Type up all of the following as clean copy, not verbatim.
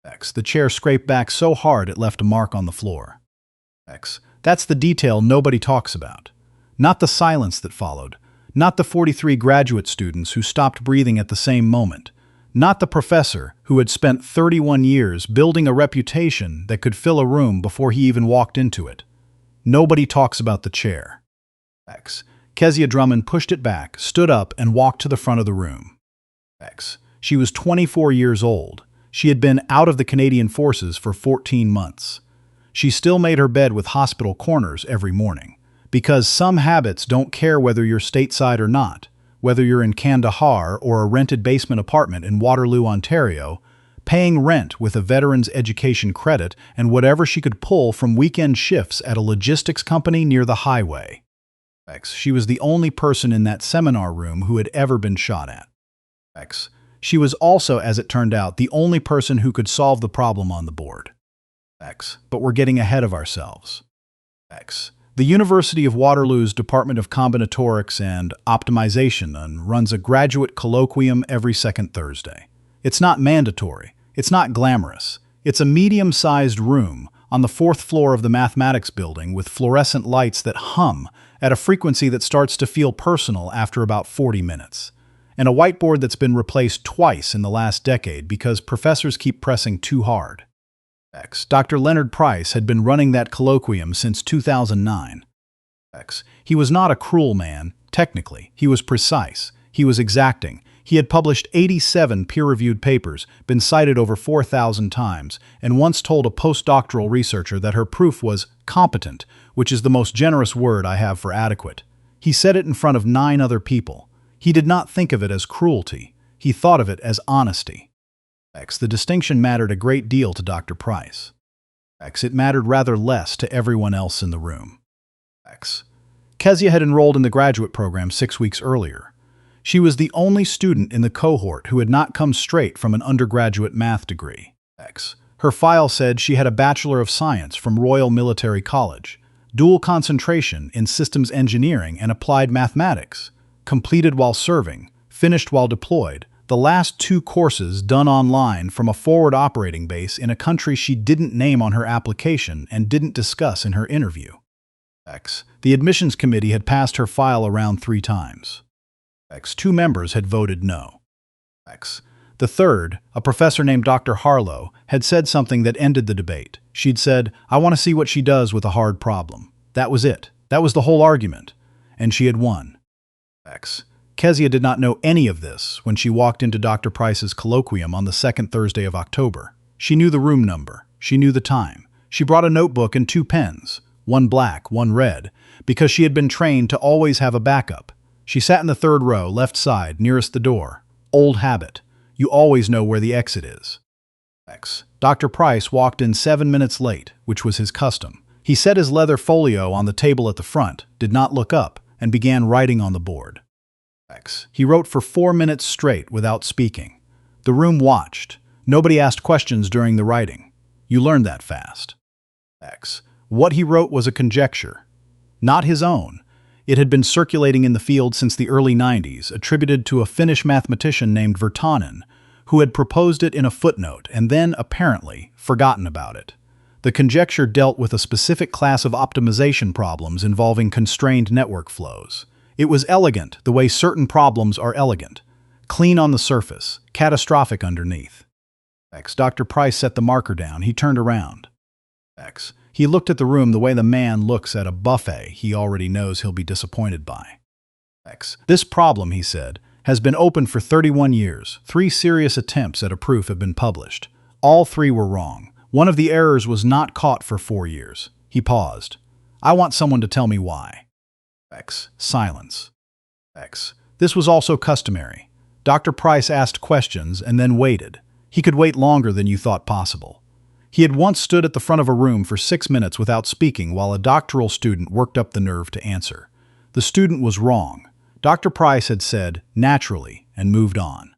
X. The chair scraped back so hard it left a mark on the floor. X. That's the detail nobody talks about. Not the silence that followed. Not the 43 graduate students who stopped breathing at the same moment. Not the professor who had spent 31 years building a reputation that could fill a room before he even walked into it. Nobody talks about the chair. X. Kezia Drummond pushed it back, stood up, and walked to the front of the room. X. She was 24 years old. She had been out of the Canadian Forces for 14 months. She still made her bed with hospital corners every morning. Because some habits don't care whether you're stateside or not, whether you're in Kandahar or a rented basement apartment in Waterloo, Ontario, paying rent with a veteran's education credit and whatever she could pull from weekend shifts at a logistics company near the highway. X. She was the only person in that seminar room who had ever been shot at. X. She was also, as it turned out, the only person who could solve the problem on the board. X. But we're getting ahead of ourselves. X. The University of Waterloo's Department of Combinatorics and Optimization runs a graduate colloquium every second Thursday. It's not mandatory. It's not glamorous. It's a medium-sized room on the 4th floor of the mathematics building with fluorescent lights that hum at a frequency that starts to feel personal after about 40 minutes. And a whiteboard that's been replaced twice in the last decade because professors keep pressing too hard. X. Dr. Leonard Price had been running that colloquium since 2009. X. He was not a cruel man, technically. He was precise. He was exacting. He had published 87 peer-reviewed papers, been cited over 4,000 times, and once told a postdoctoral researcher that her proof was competent, which is the most generous word I have for adequate. He said it in front of 9 other people. He did not think of it as cruelty. He thought of it as honesty. X. The distinction mattered a great deal to Dr. Price. X. It mattered rather less to everyone else in the room. X. Kezia had enrolled in the graduate program 6 weeks earlier. She was the only student in the cohort who had not come straight from an undergraduate math degree. X. Her file said she had a Bachelor of Science from Royal Military College, dual concentration in systems engineering and applied mathematics, completed while serving, finished while deployed, the last 2 courses done online from a forward operating base in a country she didn't name on her application and didn't discuss in her interview. X. The admissions committee had passed her file around 3 times. X. 2 members had voted no. X. The third, a professor named Dr. Harlow, had said something that ended the debate. She'd said, "I want to see what she does with a hard problem." That was it. That was the whole argument. And she had won. X. Kezia did not know any of this when she walked into Dr. Price's colloquium on the 2nd Thursday of October. She knew the room number. She knew the time. She brought a notebook and 2 pens, one black, one red, because she had been trained to always have a backup. She sat in the 3rd row, left side, nearest the door. Old habit. You always know where the exit is. X. Dr. Price walked in 7 minutes late, which was his custom. He set his leather folio on the table at the front, did not look up, and began writing on the board. X. He wrote for 4 minutes straight without speaking. The room watched. Nobody asked questions during the writing. You learned that fast. X. What he wrote was a conjecture. Not his own. It had been circulating in the field since the early 90s, attributed to a Finnish mathematician named Virtanen, who had proposed it in a footnote and then, apparently, forgotten about it. The conjecture dealt with a specific class of optimization problems involving constrained network flows. It was elegant, the way certain problems are elegant. Clean on the surface, catastrophic underneath. X. Dr. Price set the marker down. He turned around. X. He looked at the room the way the man looks at a buffet he already knows he'll be disappointed by. X. This problem, he said, has been open for 31 years. 3 serious attempts at a proof have been published. All 3 were wrong. One of the errors was not caught for 4 years. He paused. I want someone to tell me why. X. Silence. X. This was also customary. Dr. Price asked questions and then waited. He could wait longer than you thought possible. He had once stood at the front of a room for 6 minutes without speaking while a doctoral student worked up the nerve to answer. The student was wrong. Dr. Price had said, naturally, and moved on.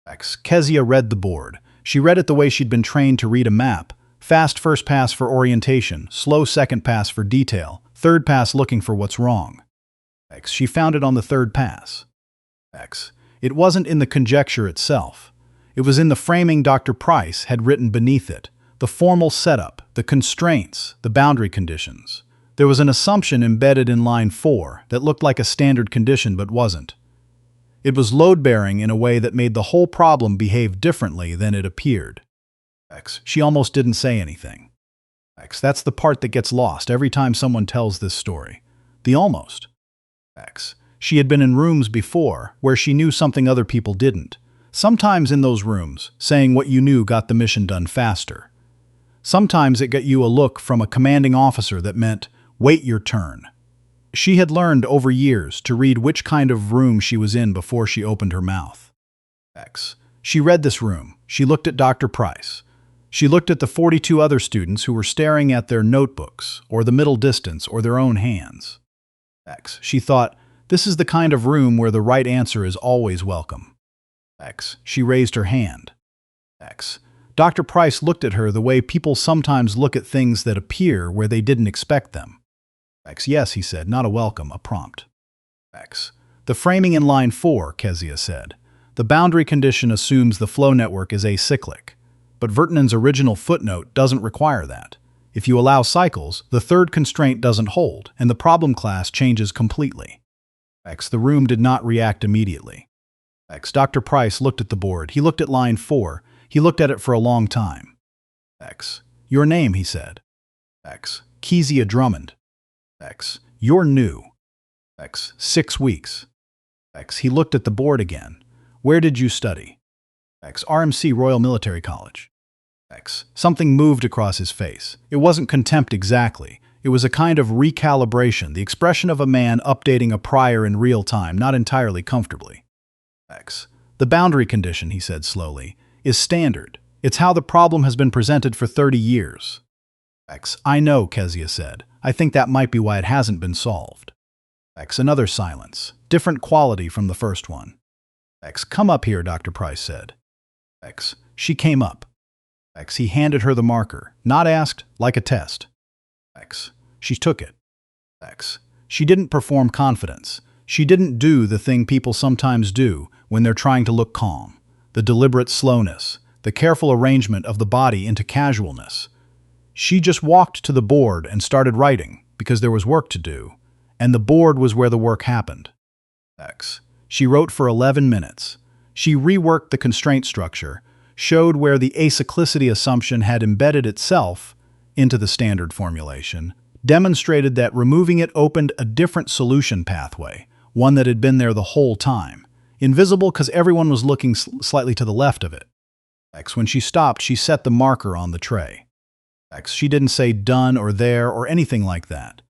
X. Kezia read the board. She read it the way she'd been trained to read a map. Fast first pass for orientation, slow second pass for detail, third pass looking for what's wrong. X. She found it on the 3rd pass. X. It wasn't in the conjecture itself. It was in the framing Dr. Price had written beneath it. The formal setup, the constraints, the boundary conditions. There was an assumption embedded in line 4 that looked like a standard condition but wasn't. It was load-bearing in a way that made the whole problem behave differently than it appeared. She almost didn't say anything. That's the part that gets lost every time someone tells this story. The almost. She had been in rooms before where she knew something other people didn't. Sometimes in those rooms, saying what you knew got the mission done faster. Sometimes it got you a look from a commanding officer that meant, wait your turn. She had learned over years to read which kind of room she was in before she opened her mouth. She read this room. She looked at Dr. Price. She looked at the 42 other students who were staring at their notebooks, or the middle distance, or their own hands. She thought, this is the kind of room where the right answer is always welcome. She raised her hand. Dr. Price looked at her the way people sometimes look at things that appear where they didn't expect them. Yes, he said, not a welcome, a prompt. The framing in line 4, Kezia said. The boundary condition assumes the flow network is acyclic. But Vertinen's original footnote doesn't require that. If you allow cycles, the third constraint doesn't hold, and the problem class changes completely. The room did not react immediately. Dr. Price looked at the board. He looked at line 4. He looked at it for a long time. Your name, he said. Kezia Drummond. You're new. 6 weeks. He looked at the board again. Where did you study? RMC Royal Military College. Something moved across his face. It wasn't contempt exactly. It was a kind of recalibration, the expression of a man updating a prior in real time, not entirely comfortably. The boundary condition, he said slowly, is standard. It's how the problem has been presented for 30 years. I know, Kezia said. I think that might be why it hasn't been solved. Another silence, different quality from the first one. Come up here, Dr. Price said. She came up. He handed her the marker, not asked, like a test. She took it. She didn't perform confidence. She didn't do the thing people sometimes do when they're trying to look calm. The deliberate slowness, the careful arrangement of the body into casualness. She just walked to the board and started writing, because there was work to do, and the board was where the work happened. She wrote for 11 minutes. She reworked the constraint structure, showed where the acyclicity assumption had embedded itself into the standard formulation, demonstrated that removing it opened a different solution pathway, one that had been there the whole time, invisible because everyone was looking slightly to the left of it. When she stopped, she set the marker on the tray. She didn't say done or there or anything like that.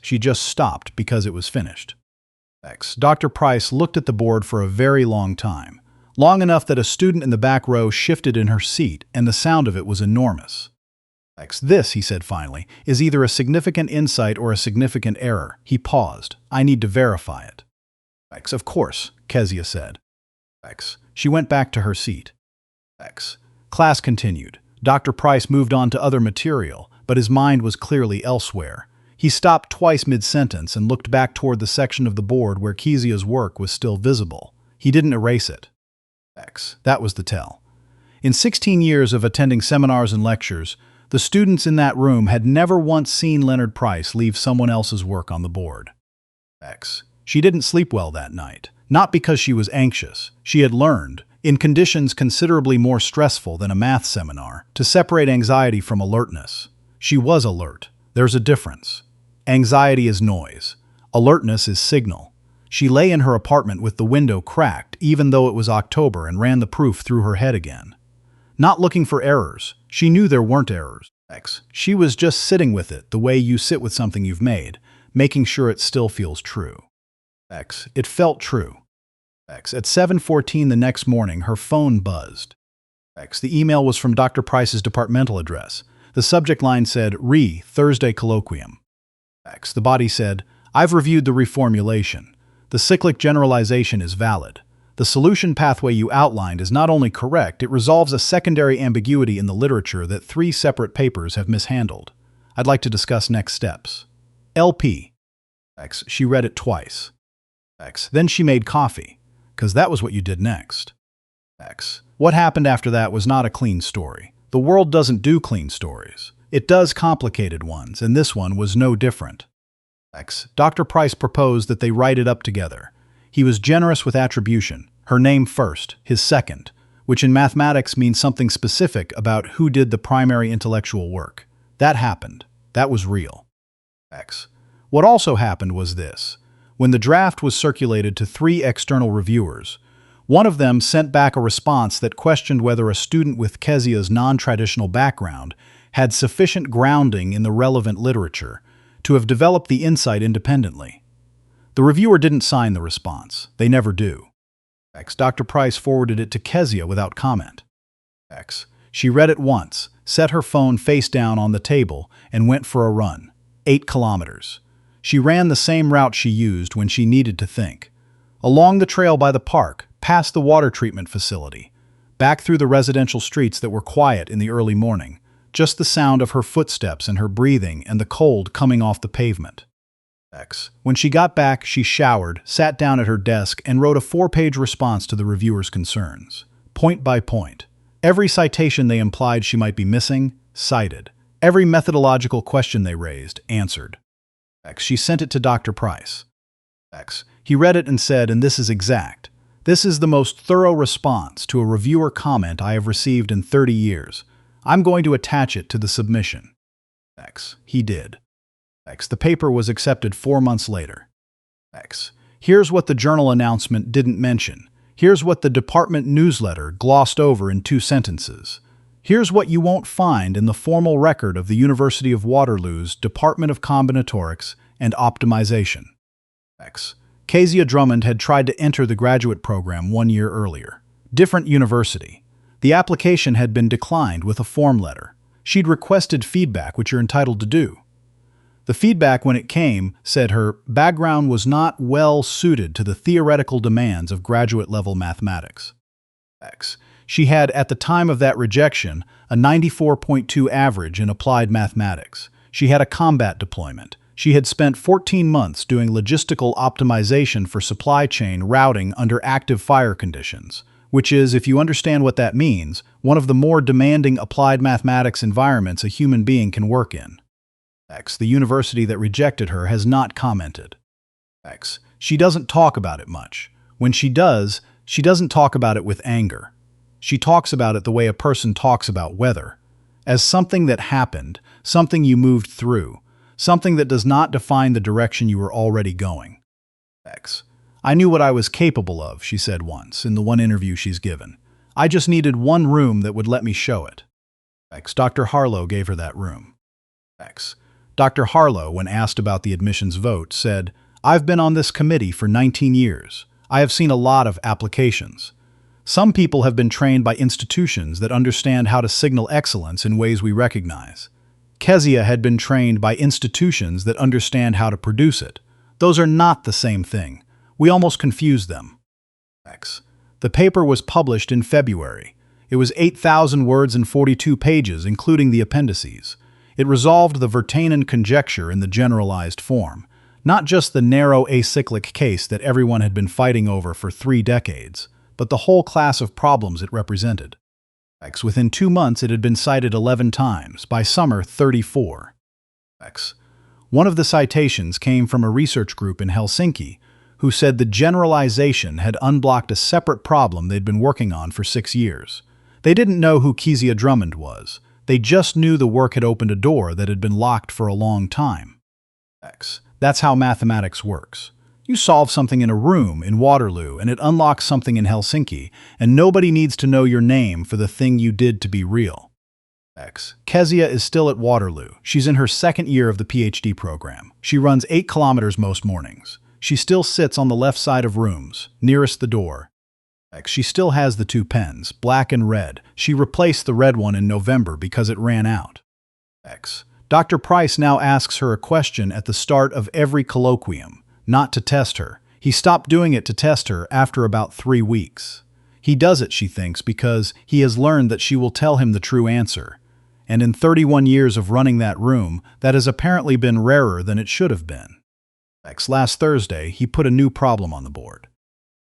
She just stopped because it was finished. Dr. Price looked at the board for a very long time, long enough that a student in the back row shifted in her seat, and the sound of it was enormous. This, he said finally, is either a significant insight or a significant error. He paused. I need to verify it. Of course, Kezia said. She went back to her seat. Class continued. Dr. Price moved on to other material, but his mind was clearly elsewhere. He stopped twice mid-sentence and looked back toward the section of the board where Kezia's work was still visible. He didn't erase it. That was the tell. In 16 years of attending seminars and lectures, the students in that room had never once seen Leonard Price leave someone else's work on the board. She didn't sleep well that night, not because she was anxious. She had learned, in conditions considerably more stressful than a math seminar, to separate anxiety from alertness. She was alert. There's a difference. Anxiety is noise. Alertness is signal. She lay in her apartment with the window cracked, even though it was October, and ran the proof through her head again. Not looking for errors. She knew there weren't errors. She was just sitting with it the way you sit with something you've made, making sure it still feels true. It felt true. At 7:14 the next morning, her phone buzzed. The email was from Dr. Price's departmental address. The subject line said, Thursday colloquium. The body said, I've reviewed the reformulation. The cyclic generalization is valid. The solution pathway you outlined is not only correct, it resolves a secondary ambiguity in the literature that 3 separate papers have mishandled. I'd like to discuss next steps. LP. She read it twice. Then she made coffee, because that was what you did next. X. What happened after that was not a clean story. The world doesn't do clean stories. It does complicated ones, and this one was no different. X. Dr. Price proposed that they write it up together. He was generous with attribution, her name first, his second, which in mathematics means something specific about who did the primary intellectual work. That happened. That was real. X. What also happened was this. When the draft was circulated to 3 external reviewers, one of them sent back a response that questioned whether a student with Kezia's non-traditional background had sufficient grounding in the relevant literature to have developed the insight independently. The reviewer didn't sign the response. They never do. X. Dr. Price forwarded it to Kezia without comment. X. She read it once, set her phone face down on the table, and went for a run. 8 kilometers. She ran the same route she used when she needed to think. Along the trail by the park, past the water treatment facility, back through the residential streets that were quiet in the early morning, just the sound of her footsteps and her breathing and the cold coming off the pavement. X. When she got back, she showered, sat down at her desk, and wrote a 4-page response to the reviewer's concerns. Point by point. Every citation they implied she might be missing, cited. Every methodological question they raised, answered. X. She sent it to Dr. Price. X. He read it and said, and this is exact. This is the most thorough response to a reviewer comment I have received in 30 years. I'm going to attach it to the submission. X. He did. X. The paper was accepted 4 months later. X. Here's what the journal announcement didn't mention. Here's what the department newsletter glossed over in 2 sentences. Here's what you won't find in the formal record of the University of Waterloo's Department of Combinatorics and Optimization. X. Kezia Drummond had tried to enter the graduate program 1 year earlier. Different university. The application had been declined with a form letter. She'd requested feedback, which you're entitled to do. The feedback, when it came, said her background was not well suited to the theoretical demands of graduate-level mathematics. X. She had, at the time of that rejection, a 94.2 average in applied mathematics. She had a combat deployment. She had spent 14 months doing logistical optimization for supply chain routing under active fire conditions, which is, if you understand what that means, one of the more demanding applied mathematics environments a human being can work in. X. The university that rejected her has not commented. X. She doesn't talk about it much. When she does, she doesn't talk about it with anger. She talks about it the way a person talks about weather, as something that happened, something you moved through, something that does not define the direction you were already going. X. I knew what I was capable of, she said once, in the one interview she's given. I just needed one room that would let me show it. X. Dr. Harlow gave her that room. X. Dr. Harlow, when asked about the admissions vote, said, I've been on this committee for 19 years. I have seen a lot of applications. Some people have been trained by institutions that understand how to signal excellence in ways we recognize. Kezia had been trained by institutions that understand how to produce it. Those are not the same thing. We almost confuse them. X. The paper was published in February. It was 8,000 words and 42 pages, including the appendices. It resolved the Virtanen conjecture in the generalized form, not just the narrow acyclic case that everyone had been fighting over for 3 decades, but the whole class of problems it represented. X. Within 2 months, it had been cited 11 times, by summer 34. X. One of the citations came from a research group in Helsinki who said the generalization had unblocked a separate problem they'd been working on for 6 years. They didn't know who Kezia Drummond was. They just knew the work had opened a door that had been locked for a long time. X. That's how mathematics works. You solve something in a room in Waterloo and it unlocks something in Helsinki, and nobody needs to know your name for the thing you did to be real. X. Kezia is still at Waterloo. She's in her 2nd year of the PhD program. She runs 8 kilometers most mornings. She still sits on the left side of rooms, nearest the door. X. She still has the 2 pens, black and red. She replaced the red one in November because it ran out. X. Dr. Price now asks her a question at the start of every colloquium, not to test her. He stopped doing it to test her after about 3 weeks. He does it, she thinks, because he has learned that she will tell him the true answer. And in 31 years of running that room, that has apparently been rarer than it should have been. X. Last Thursday, he put a new problem on the board.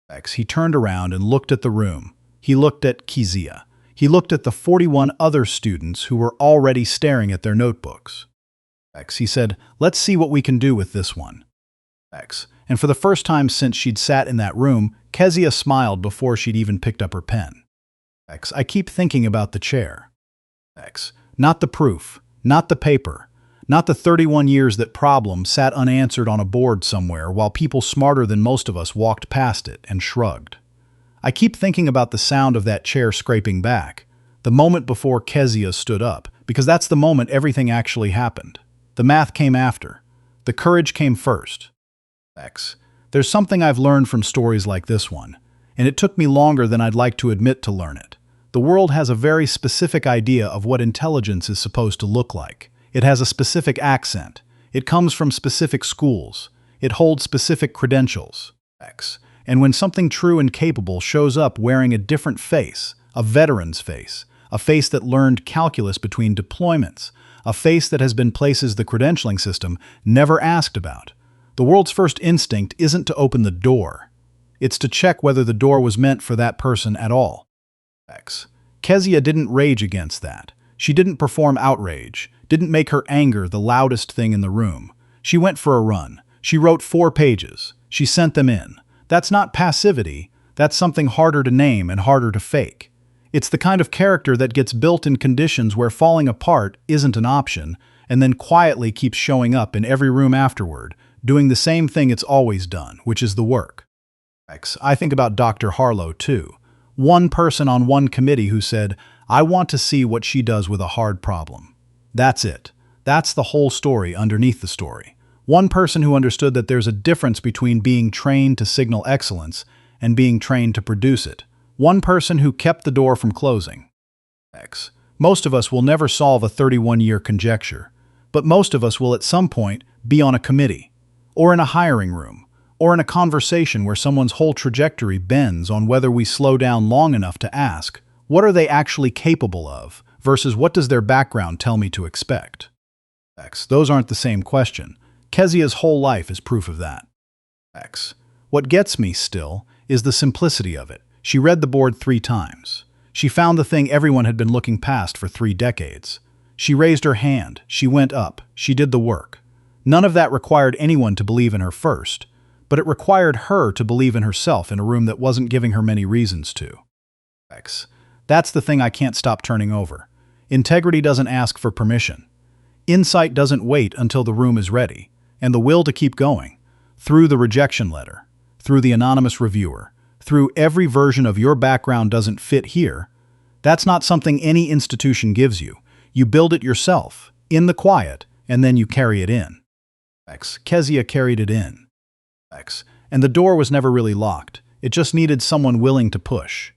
X. He turned around and looked at the room. He looked at Kezia. He looked at the 41 other students who were already staring at their notebooks. He said, "Let's see what we can do with this one." And for the first time since she'd sat in that room, Kezia smiled before she'd even picked up her pen. I keep thinking about the chair. Not the proof, not the paper, not the 31 years that problem sat unanswered on a board somewhere while people smarter than most of us walked past it and shrugged. I keep thinking about the sound of that chair scraping back, the moment before Kezia stood up, because that's the moment everything actually happened. The math came after. The courage came first. There's something I've learned from stories like this one, and it took me longer than I'd like to admit to learn it. The world has a very specific idea of what intelligence is supposed to look like. It has a specific accent. It comes from specific schools. It holds specific credentials. And when something true and capable shows up wearing a different face, a veteran's face, a face that learned calculus between deployments, a face that has been places the credentialing system never asked about, the world's first instinct isn't to open the door. It's to check whether the door was meant for that person at all. Kezia didn't rage against that. She didn't perform outrage, didn't make her anger the loudest thing in the room. She went for a run. She wrote 4 pages. She sent them in. That's not passivity. That's something harder to name and harder to fake. It's the kind of character that gets built in conditions where falling apart isn't an option, and then quietly keeps showing up in every room afterward, doing the same thing it's always done, which is the work. I think about Dr. Harlow, too. One person on one committee who said, "I want to see what she does with a hard problem." That's it. That's the whole story underneath the story. One person who understood that there's a difference between being trained to signal excellence and being trained to produce it. One person who kept the door from closing. Most of us will never solve a 31-year conjecture, but most of us will at some point be on a committee, or in a hiring room, or in a conversation where someone's whole trajectory bends on whether we slow down long enough to ask, what are they actually capable of, versus what does their background tell me to expect? Those aren't the same question. Kezia's whole life is proof of that. What gets me still is the simplicity of it. She read the board 3 times. She found the thing everyone had been looking past for 3 decades. She raised her hand. She went up. She did the work. None of that required anyone to believe in her first, but it required her to believe in herself in a room that wasn't giving her many reasons to. That's the thing I can't stop turning over. Integrity doesn't ask for permission. Insight doesn't wait until the room is ready, and the will to keep going, through the rejection letter, through the anonymous reviewer, through every version of your background doesn't fit here, that's not something any institution gives you. You build it yourself, in the quiet, and then you carry it in. Kezia carried it in. And the door was never really locked. It just needed someone willing to push.